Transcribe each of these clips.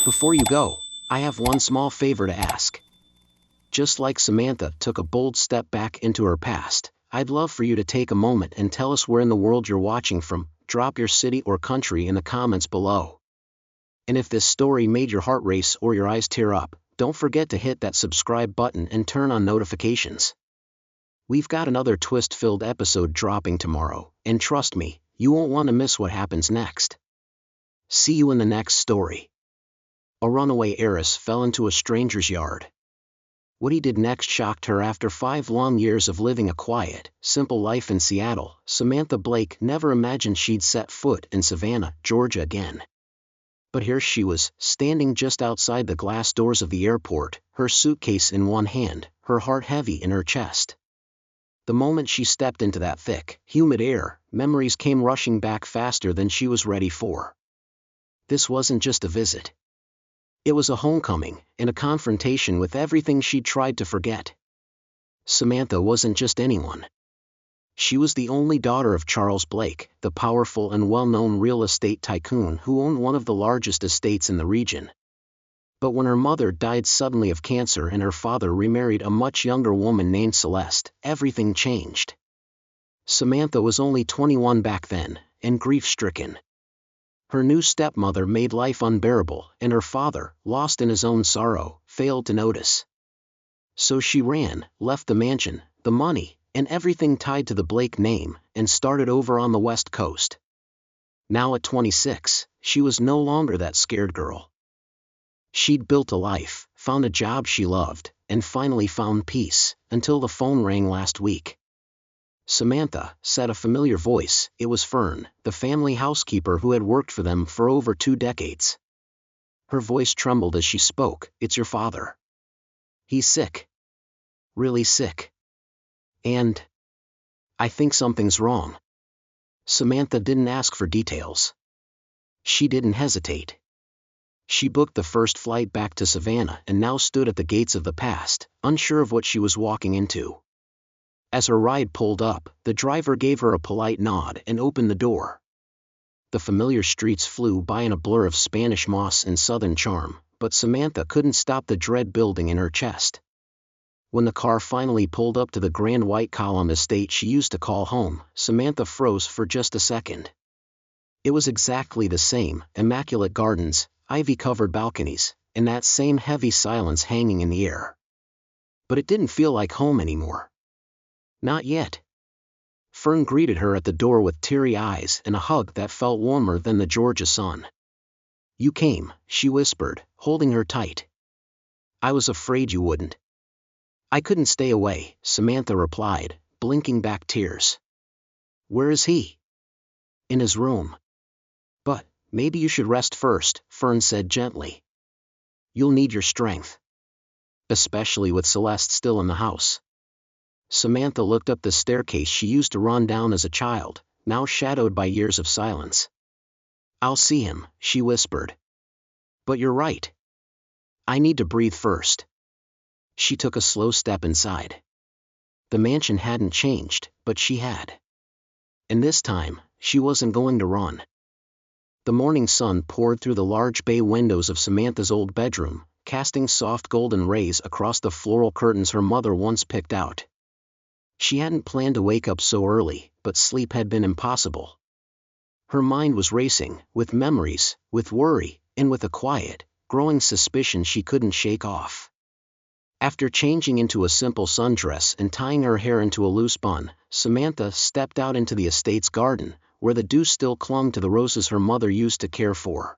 Before you go, I have one small favor to ask. Just like Samantha took a bold step back into her past, I'd love for you to take a moment and tell us where in the world you're watching from. Drop your city or country in the comments below. And if this story made your heart race or your eyes tear up, don't forget to hit that subscribe button and turn on notifications. We've got another twist-filled episode dropping tomorrow, and trust me, you won't want to miss what happens next. See you in the next story. A runaway heiress fell into a stranger's yard. What he did next shocked her. After 5 long years of living a quiet, simple life in Seattle, Samantha Blake never imagined she'd set foot in Savannah, Georgia again. But here she was, standing just outside the glass doors of the airport, her suitcase in one hand, her heart heavy in her chest. The moment she stepped into that thick, humid air, memories came rushing back faster than she was ready for. This wasn't just a visit. It was a homecoming, and a confrontation with everything she'd tried to forget. Samantha wasn't just anyone. She was the only daughter of Charles Blake, the powerful and well-known real estate tycoon who owned one of the largest estates in the region. But when her mother died suddenly of cancer and her father remarried a much younger woman named Celeste, everything changed. Samantha was only 21 back then, and grief-stricken. Her new stepmother made life unbearable, and her father, lost in his own sorrow, failed to notice. So she ran, left the mansion, the money, and everything tied to the Blake name, and started over on the West Coast. Now at 26, she was no longer that scared girl. She'd built a life, found a job she loved, and finally found peace, until the phone rang last week. Samantha, said a familiar voice. It was Fern, the family housekeeper who had worked for them for over 2 decades. Her voice trembled as she spoke. It's your father. He's sick. Really sick. And I think something's wrong. Samantha didn't ask for details. She didn't hesitate. She booked the first flight back to Savannah and now stood at the gates of the past, unsure of what she was walking into. As her ride pulled up, the driver gave her a polite nod and opened the door. The familiar streets flew by in a blur of Spanish moss and southern charm, but Samantha couldn't stop the dread building in her chest. When the car finally pulled up to the grand white column estate she used to call home, Samantha froze for just a second. It was exactly the same: immaculate gardens, ivy-covered balconies, and that same heavy silence hanging in the air. But it didn't feel like home anymore. Not yet. Fern greeted her at the door with teary eyes and a hug that felt warmer than the Georgia sun. You came, she whispered, holding her tight. I was afraid you wouldn't. I couldn't stay away, Samantha replied, blinking back tears. Where is he? In his room. But maybe you should rest first, Fern said gently. You'll need your strength. Especially with Celeste still in the house. Samantha looked up the staircase she used to run down as a child, now shadowed by years of silence. I'll see him, she whispered. But you're right. I need to breathe first. She took a slow step inside. The mansion hadn't changed, but she had. And this time, she wasn't going to run. The morning sun poured through the large bay windows of Samantha's old bedroom, casting soft golden rays across the floral curtains her mother once picked out. She hadn't planned to wake up so early, but sleep had been impossible. Her mind was racing, with memories, with worry, and with a quiet, growing suspicion she couldn't shake off. After changing into a simple sundress and tying her hair into a loose bun, Samantha stepped out into the estate's garden, where the dew still clung to the roses her mother used to care for.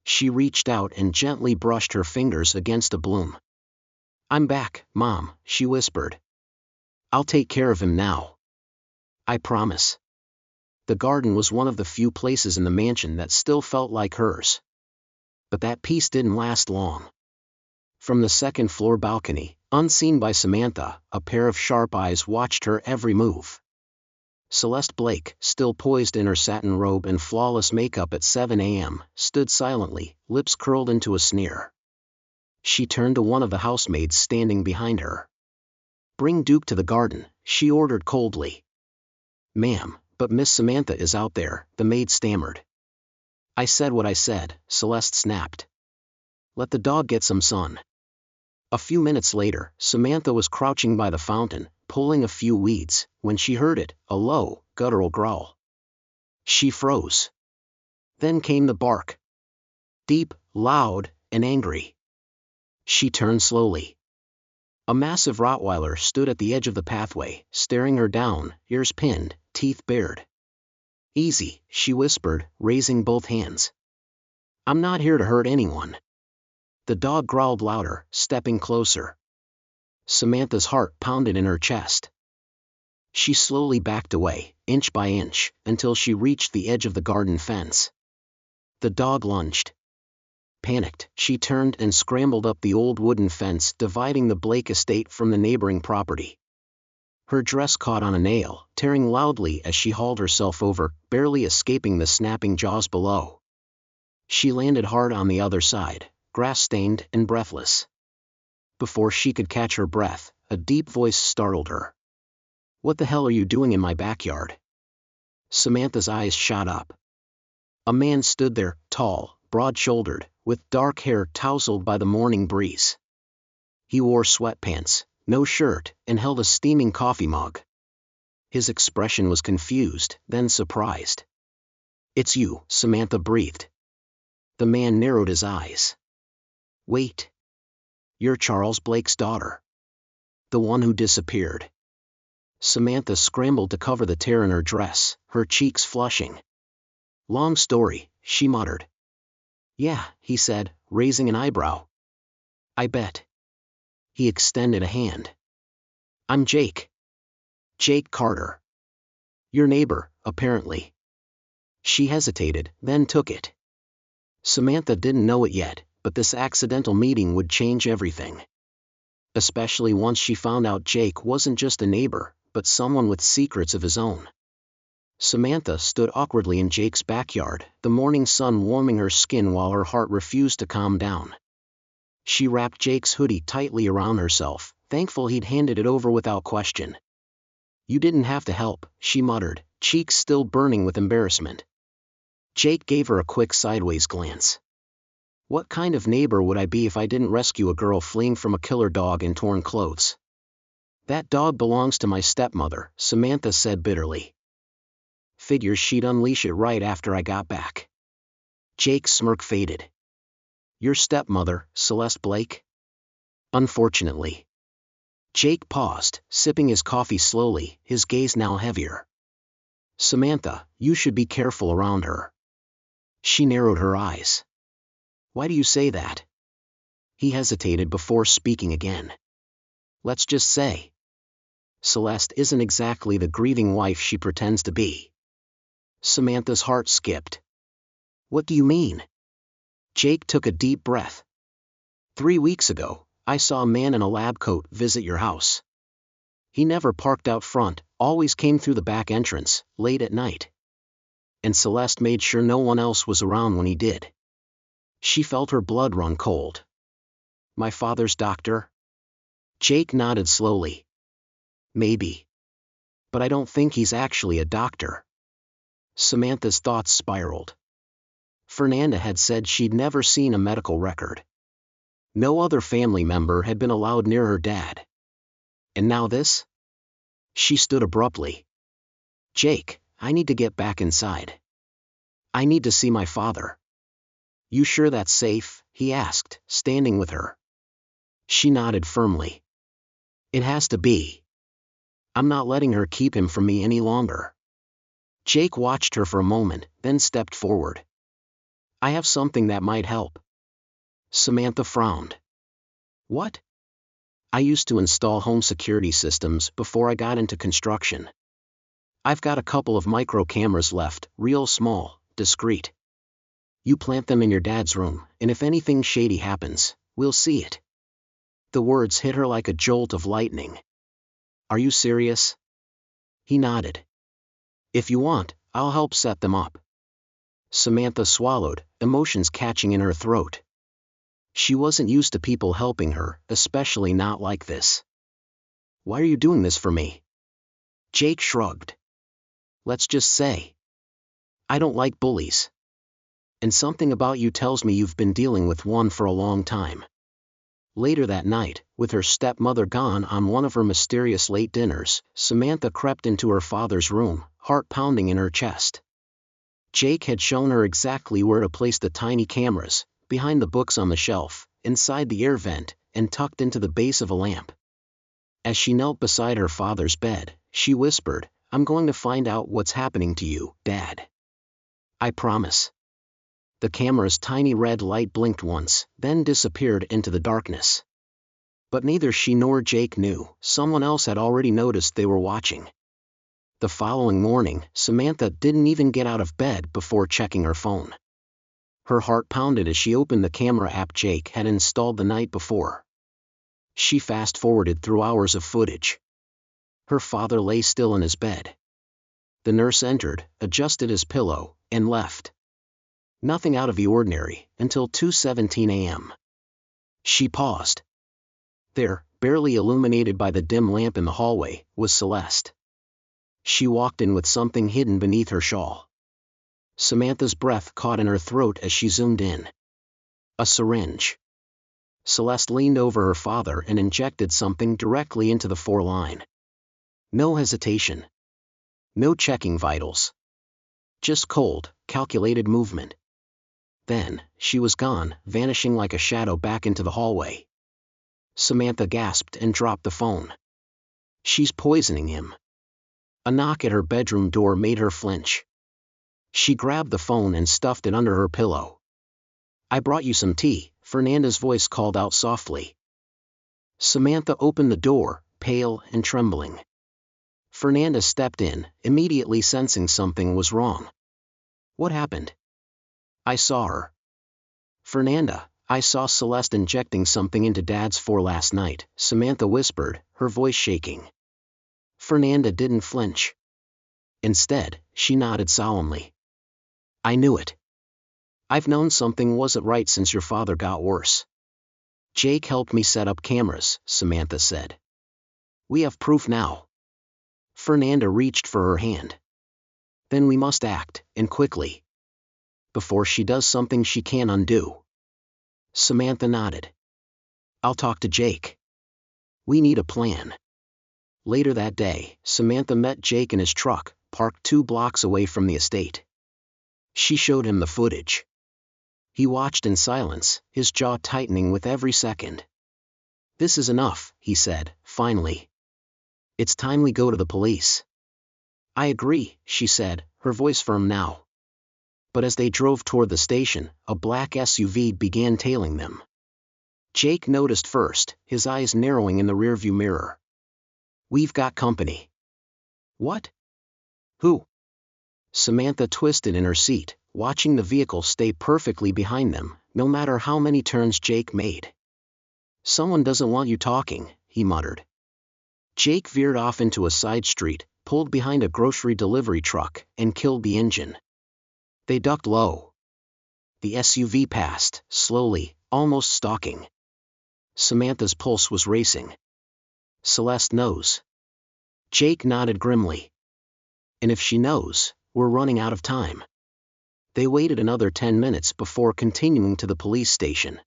She reached out and gently brushed her fingers against a bloom. I'm back, Mom, she whispered. I'll take care of him now. I promise. The garden was one of the few places in the mansion that still felt like hers. But that peace didn't last long. From the second-floor balcony, unseen by Samantha, a pair of sharp eyes watched her every move. Celeste Blake, still poised in her satin robe and flawless makeup at 7 a.m., stood silently, lips curled into a sneer. She turned to one of the housemaids standing behind her. Bring Duke to the garden, she ordered coldly. Ma'am, but Miss Samantha is out there, the maid stammered. I said what I said, Celeste snapped. Let the dog get some sun. A few minutes later, Samantha was crouching by the fountain, pulling a few weeds, when she heard it, a low, guttural growl. She froze. Then came the bark. Deep, loud, and angry. She turned slowly. A massive Rottweiler stood at the edge of the pathway, staring her down, ears pinned, teeth bared. Easy, she whispered, raising both hands. I'm not here to hurt anyone. The dog growled louder, stepping closer. Samantha's heart pounded in her chest. She slowly backed away, inch by inch, until she reached the edge of the garden fence. The dog lunged. Panicked, she turned and scrambled up the old wooden fence dividing the Blake estate from the neighboring property. Her dress caught on a nail, tearing loudly as she hauled herself over, barely escaping the snapping jaws below. She landed hard on the other side, grass-stained and breathless. Before she could catch her breath, a deep voice startled her. "What the hell are you doing in my backyard?" Samantha's eyes shot up. A man stood there, tall, broad-shouldered, with dark hair tousled by the morning breeze. He wore sweatpants, no shirt, and held a steaming coffee mug. His expression was confused, then surprised. "It's you," Samantha breathed. The man narrowed his eyes. "Wait. You're Charles Blake's daughter. The one who disappeared." Samantha scrambled to cover the tear in her dress, her cheeks flushing. "Long story," she muttered. "Yeah," he said, raising an eyebrow. "I bet." He extended a hand. "I'm Jake. Jake Carter. Your neighbor, apparently." She hesitated, then took it. Samantha didn't know it yet, but this accidental meeting would change everything. Especially once she found out Jake wasn't just a neighbor, but someone with secrets of his own. Samantha stood awkwardly in Jake's backyard, the morning sun warming her skin while her heart refused to calm down. She wrapped Jake's hoodie tightly around herself, thankful he'd handed it over without question. "You didn't have to help," she muttered, cheeks still burning with embarrassment. Jake gave her a quick sideways glance. "What kind of neighbor would I be if I didn't rescue a girl fleeing from a killer dog in torn clothes?" "That dog belongs to my stepmother," Samantha said bitterly. "Figures she'd unleash it right after I got back." Jake's smirk faded. "Your stepmother, Celeste Blake?" "Unfortunately." Jake paused, sipping his coffee slowly, his gaze now heavier. "Samantha, you should be careful around her." She narrowed her eyes. "Why do you say that?" He hesitated before speaking again. "Let's just say, Celeste isn't exactly the grieving wife she pretends to be." Samantha's heart skipped. "What do you mean?" Jake took a deep breath. 3 weeks ago, I saw a man in a lab coat visit your house. He never parked out front, always came through the back entrance, late at night. And Celeste made sure no one else was around when he did." She felt her blood run cold. "My father's doctor?" Jake nodded slowly. "Maybe. But I don't think he's actually a doctor." Samantha's thoughts spiraled. Fernanda had said she'd never seen a medical record. No other family member had been allowed near her dad. And now this? She stood abruptly. "Jake, I need to get back inside. I need to see my father." "You sure that's safe?" he asked, standing with her. She nodded firmly. "It has to be. I'm not letting her keep him from me any longer." Jake watched her for a moment, then stepped forward. "I have something that might help." Samantha frowned. "What?" "I used to install home security systems before I got into construction. I've got a couple of micro cameras left, real small, discreet. You plant them in your dad's room, and if anything shady happens, we'll see it." The words hit her like a jolt of lightning. "Are you serious?" He nodded. "If you want, I'll help set them up." Samantha swallowed, emotions catching in her throat. She wasn't used to people helping her, especially not like this. "Why are you doing this for me?" Jake shrugged. "Let's just say, I don't like bullies." And something about you tells me you've been dealing with one for a long time. Later that night, with her stepmother gone on one of her mysterious late dinners, Samantha crept into her father's room, heart pounding in her chest. Jake had shown her exactly where to place the tiny cameras, behind the books on the shelf, inside the air vent, and tucked into the base of a lamp. As she knelt beside her father's bed, she whispered, "I'm going to find out what's happening to you, Dad. I promise." The camera's tiny red light blinked once, then disappeared into the darkness. But neither she nor Jake knew. Someone else had already noticed they were watching. The following morning, Samantha didn't even get out of bed before checking her phone. Her heart pounded as she opened the camera app Jake had installed the night before. She fast-forwarded through hours of footage. Her father lay still in his bed. The nurse entered, adjusted his pillow, and left. Nothing out of the ordinary, until 2:17 a.m. She paused. There, barely illuminated by the dim lamp in the hallway, was Celeste. She walked in with something hidden beneath her shawl. Samantha's breath caught in her throat as she zoomed in. A syringe. Celeste leaned over her father and injected something directly into the foreline. No hesitation. No checking vitals. Just cold, calculated movement. Then, she was gone, vanishing like a shadow back into the hallway. Samantha gasped and dropped the phone. She's poisoning him. A knock at her bedroom door made her flinch. She grabbed the phone and stuffed it under her pillow. "I brought you some tea," Fernanda's voice called out softly. Samantha opened the door, pale and trembling. Fernanda stepped in, immediately sensing something was wrong. "What happened?" "I saw her." "Fernanda, I saw Celeste injecting something into Dad's fore last night," Samantha whispered, her voice shaking. Fernanda didn't flinch. Instead, she nodded solemnly. "I knew it. I've known something wasn't right since your father got worse. Jake helped me set up cameras," Samantha said. "We have proof now." Fernanda reached for her hand. "Then we must act, and quickly. Before she does something she can't undo." Samantha nodded. "I'll talk to Jake. We need a plan." Later that day, Samantha met Jake in his truck, parked 2 blocks away from the estate. She showed him the footage. He watched in silence, his jaw tightening with every second. "This is enough," he said, finally. "It's time we go to the police." "I agree," she said, her voice firm now. But as they drove toward the station, a black SUV began tailing them. Jake noticed first, his eyes narrowing in the rearview mirror. "We've got company." "What? Who?" Samantha twisted in her seat, watching the vehicle stay perfectly behind them, no matter how many turns Jake made. "Someone doesn't want you talking," he muttered. Jake veered off into a side street, pulled behind a grocery delivery truck, and killed the engine. They ducked low. The SUV passed, slowly, almost stalking. Samantha's pulse was racing. "Celeste knows." Jake nodded grimly. "And if she knows, we're running out of time." They waited another 10 minutes before continuing to the police station.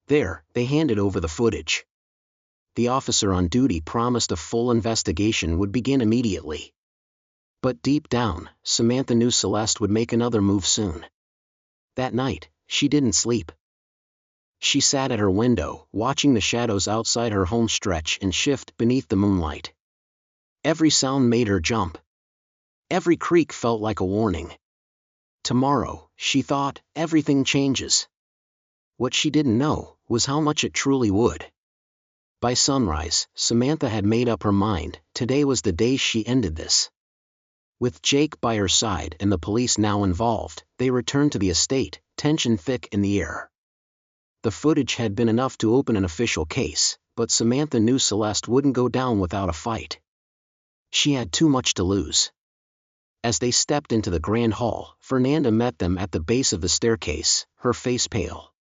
There, they handed over the footage. The officer on duty promised a full investigation would begin immediately. But deep down, Samantha knew Celeste would make another move soon. That night, she didn't sleep. She sat at her window, watching the shadows outside her home stretch and shift beneath the moonlight. Every sound made her jump. Every creak felt like a warning. Tomorrow, she thought, everything changes. What she didn't know was how much it truly would. By sunrise, Samantha had made up her mind. Today was the day she ended this. With Jake by her side and the police now involved, they returned to the estate, tension thick in the air. The footage had been enough to open an official case, but Samantha knew Celeste wouldn't go down without a fight. She had too much to lose. As they stepped into the grand hall, Fernanda met them at the base of the staircase, her face pale.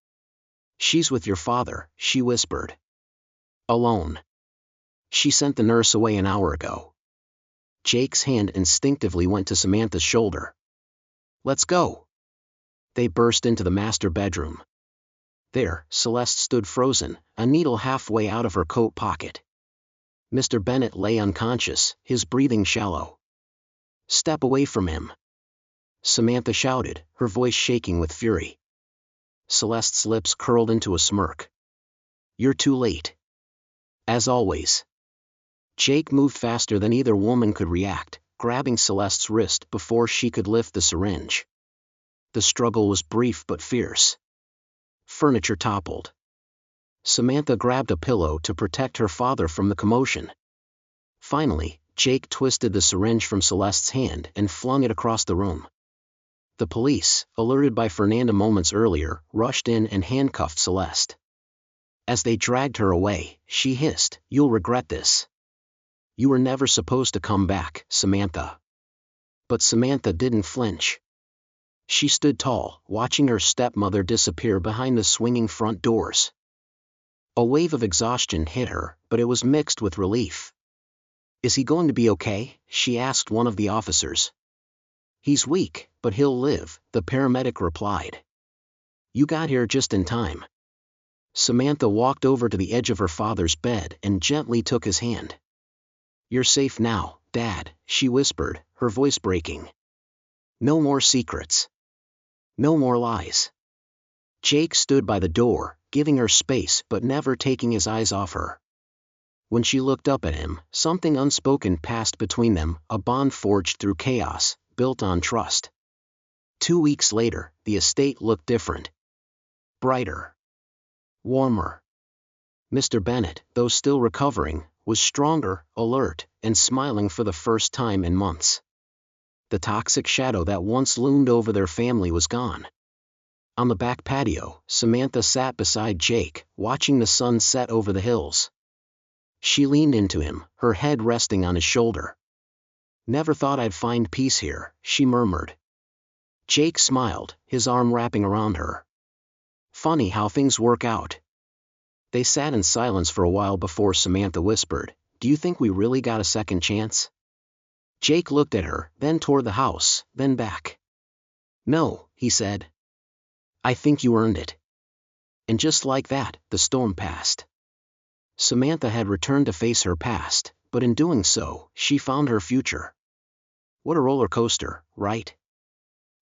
"She's with your father," she whispered. "Alone. She sent the nurse away an hour ago." Jake's hand instinctively went to Samantha's shoulder. "Let's go." They burst into the master bedroom. There, Celeste stood frozen, a needle halfway out of her coat pocket. Mr. Bennet lay unconscious, his breathing shallow. "Step away from him!" Samantha shouted, her voice shaking with fury. Celeste's lips curled into a smirk. "You're too late." As always. Jake moved faster than either woman could react, grabbing Celeste's wrist before she could lift the syringe. The struggle was brief but fierce. Furniture toppled. Samantha grabbed a pillow to protect her father from the commotion. Finally, Jake twisted the syringe from Celeste's hand and flung it across the room. The police, alerted by Fernanda moments earlier, rushed in and handcuffed Celeste. As they dragged her away, she hissed, "You'll regret this. You were never supposed to come back, Samantha." But Samantha didn't flinch. She stood tall, watching her stepmother disappear behind the swinging front doors. A wave of exhaustion hit her, but it was mixed with relief. "Is he going to be okay?" she asked one of the officers. "He's weak, but he'll live," the paramedic replied. "You got here just in time." Samantha walked over to the edge of her father's bed and gently took his hand. "You're safe now, Dad," she whispered, her voice breaking. "No more secrets. No more lies." Jake stood by the door, giving her space but never taking his eyes off her. When she looked up at him, something unspoken passed between them, a bond forged through chaos, built on trust. 2 weeks later, the estate looked different. Brighter. Warmer. Mr. Bennet, though still recovering, was stronger, alert, and smiling for the first time in months. The toxic shadow that once loomed over their family was gone. On the back patio, Samantha sat beside Jake, watching the sun set over the hills. She leaned into him, her head resting on his shoulder. "Never thought I'd find peace here," she murmured. Jake smiled, his arm wrapping around her. "Funny how things work out." They sat in silence for a while before Samantha whispered, "Do you think we really got a second chance?" Jake looked at her, then toward the house, then back. "No," he said. "I think you earned it." And just like that, the storm passed. Samantha had returned to face her past, but in doing so, she found her future. What a roller coaster, right?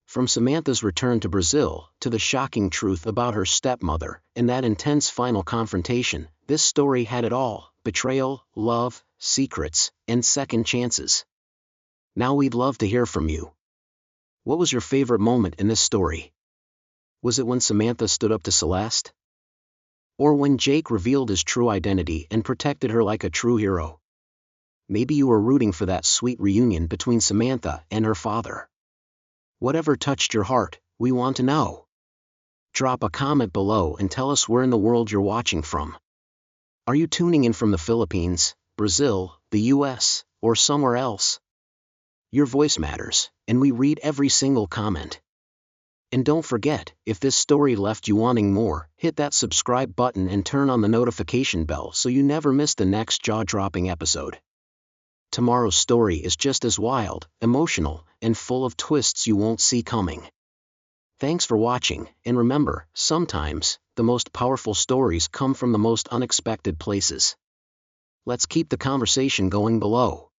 From Samantha's return to Brazil, to the shocking truth about her stepmother, and that intense final confrontation, this story had it all: betrayal, love, secrets, and second chances. Now we'd love to hear from you. What was your favorite moment in this story? Was it when Samantha stood up to Celeste? Or when Jake revealed his true identity and protected her like a true hero? Maybe you were rooting for that sweet reunion between Samantha and her father. Whatever touched your heart, we want to know. Drop a comment below and tell us where in the world you're watching from. Are you tuning in from the Philippines, Brazil, the US, or somewhere else? Your voice matters, and we read every single comment. And don't forget, if this story left you wanting more, hit that subscribe button and turn on the notification bell so you never miss the next jaw-dropping episode. Tomorrow's story is just as wild, emotional, and full of twists you won't see coming. Thanks for watching, and remember, sometimes, the most powerful stories come from the most unexpected places. Let's keep the conversation going below.